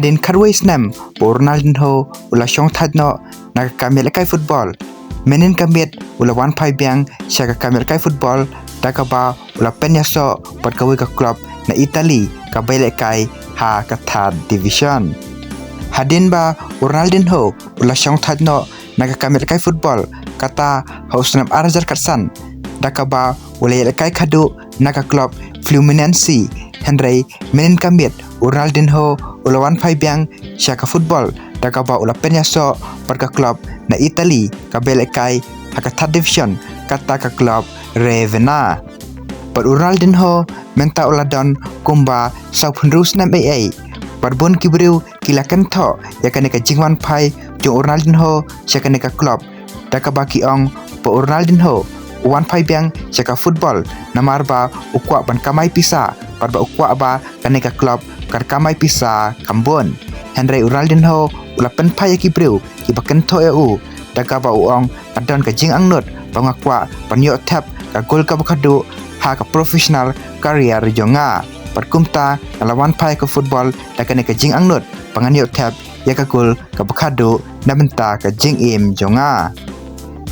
Hadien karway snem po Ronaldinho ula syong thadno nagkamil kay football. Menin kamit ula wan phai biang siya kamil kay football takaba ula pyniasnoh pat kawi ka club na Italy kabayle kay ha ka third division. Hadien ba Ronaldinho ula syong thadno nagkamil kay football kata hausnam arajar katsan dakaba ula kay khadu naga club Fluminense Henry menin kamit Ronaldinho ula wan phai biang siya ka football dakaba ula pyniasnoh pat ka club na Italy kabayle kay ha ka third division kata ka club Revenna. Pat Ronaldinho menta ula don kumba sau punrus nam ai pat bon kibriu kilakan tho yakane ka jingwan phai jong Ronaldinho siya ka club dakaba ki ong po Ronaldinho wan phai biang siya ka football namar ba ukwa ban kamay pisa pat ba ukwa ba ka club kar kamay pisa kambon Henry Ronaldinho ula pen phai ki breu ki baken tho eu dakaba uong adon ka jing angnut bangakwa panyo tap ka gol ka bakadu ha ka professional career jonga patkumta lawan phai ka football dakane ka jing angnut panganyo tap ya ka gol ka bakadu nabenta ka jing im jonga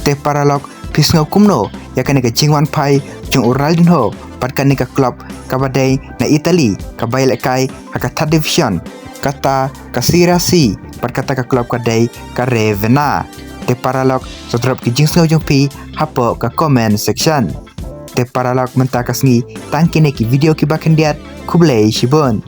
te paralog pisngau kumno yakane ka jing wan phai jong Ronaldinho patkane ka club kabadai na Italy kabayle kay ha ka third division kata ka Serie C patkata ka club kadai ka Revenna. Te paralog so drop ki jing sngaw jong pi hapo ka comment section. Te paralog menta kasngi tangkine ki video ki bakendiat kublay shibon.